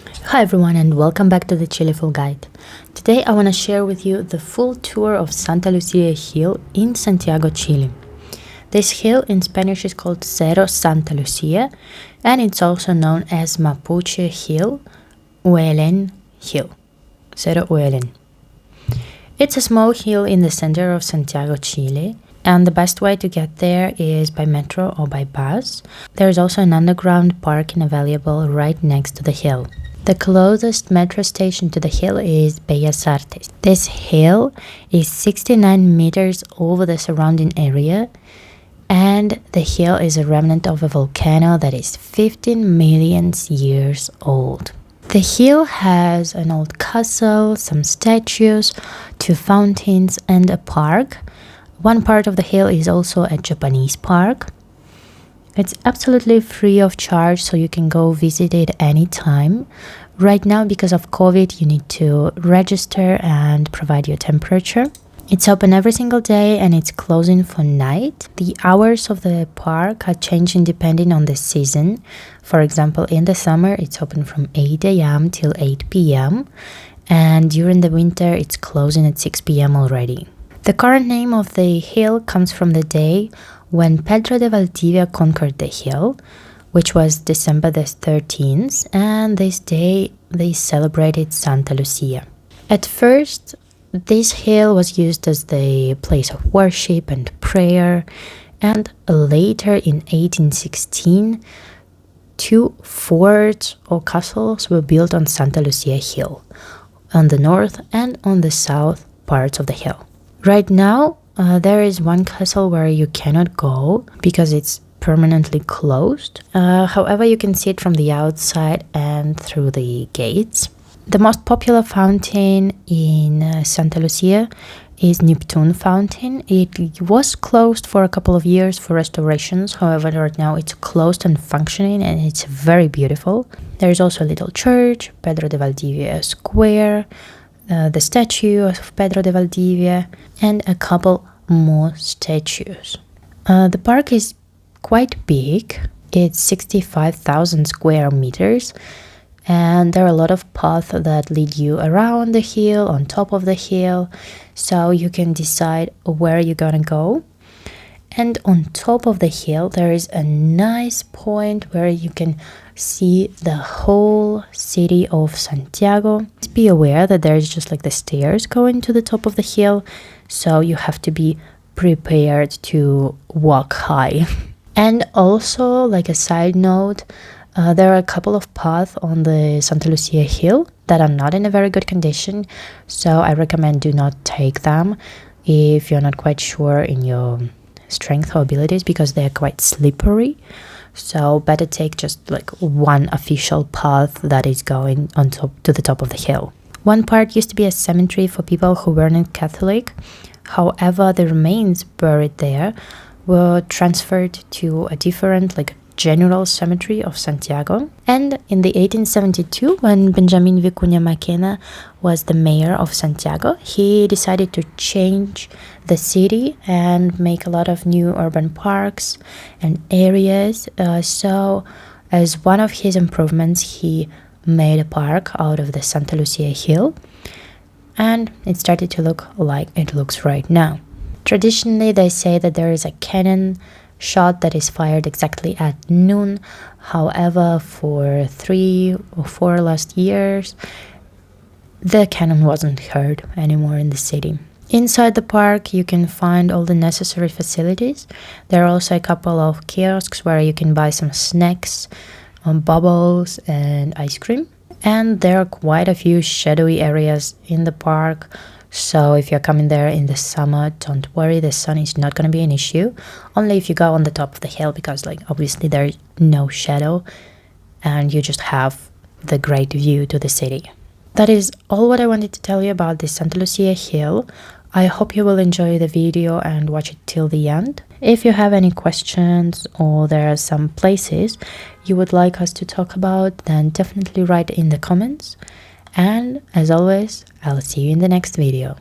Hi everyone and welcome back to the Chile Full Guide. Today I want to share with you the full tour of Santa Lucia Hill in Santiago, Chile. This hill in Spanish is called Cerro Santa Lucia and it's also known as Mapuche Hill, Uelen Hill, Cerro Uelen. It's a small hill in the center of Santiago, Chile, and the best way to get there is by metro or by bus. There is also an underground parking available right next to the hill. The closest metro station to the hill is Bellas Artes. This hill is 69 meters over the surrounding area, and the hill is a remnant of a volcano that is 15 million years old. The hill has an old castle, some statues, 2 fountains, and a park. One part of the hill is also a Japanese park. It's absolutely free of charge, so you can go visit it anytime. Right now, because of COVID, you need to register and provide your temperature. It's open every single day and it's closing for night. The hours of the park are changing depending on the season. For example, in the summer, it's open from 8 a.m. till 8 p.m. And during the winter, it's closing at 6 p.m. already. The current name of the hill comes from the day when Pedro de Valdivia conquered the hill, which was December the 13th, and this day they celebrated Santa Lucia. At first, this hill was used as the place of worship and prayer, and later in 1816, 2 forts or castles were built on Santa Lucia Hill, on the north and on the south parts of the hill. Right now, there is one castle where you cannot go because it's permanently closed. However, you can see it from the outside and through the gates. The most popular fountain in Santa Lucia is Neptune Fountain. It was closed for a couple of years for restorations. However, right now it's closed and functioning and it's very beautiful. There is also a little church, Pedro de Valdivia Square, the statue of Pedro de Valdivia, and a couple more statues. The park is quite big. It's 65,000 square meters, and there are a lot of paths that lead you around the hill, on top of the hill, so you can decide where you're gonna go. And on top of the hill, there is a nice point where you can see the whole city of Santiago. Just be aware that there is just like the stairs going to the top of the hill, so you have to be prepared to walk high. And also, like a side note, there are a couple of paths on the Santa Lucia Hill that are not in a very good condition, so I recommend do not take them if you're not quite sure in your strength or abilities, because they're quite slippery. So better take just like one official path that is going on top to the top of the hill. One part used to be a cemetery for people who weren't Catholic. However, the remains buried there were transferred to a different, like, general cemetery of Santiago. And in the 1872, when Benjamin Vicuña Maquena was the mayor of Santiago, he decided to change the city and make a lot of new urban parks and areas. So as one of his improvements, he made a park out of the Santa Lucia Hill, and it started to look like it looks right now. Traditionally, they say that there is a cannon shot that is fired exactly at noon. However, for 3 or 4 last years, the cannon wasn't heard anymore in the city. Inside the park, you can find all the necessary facilities. There are also a couple of kiosks where you can buy some snacks, bubbles, and ice cream. And there are quite a few shadowy areas in the park. So if you're coming there in the summer, don't worry, the sun is not going to be an issue. Only if you go on the top of the hill, because like obviously there's no shadow and you just have the great view to the city. That is all what I wanted to tell you about the Santa Lucia Hill. I hope you will enjoy the video and watch it till the end. If you have any questions or there are some places you would like us to talk about, then definitely write in the comments. And as always, I'll see you in the next video.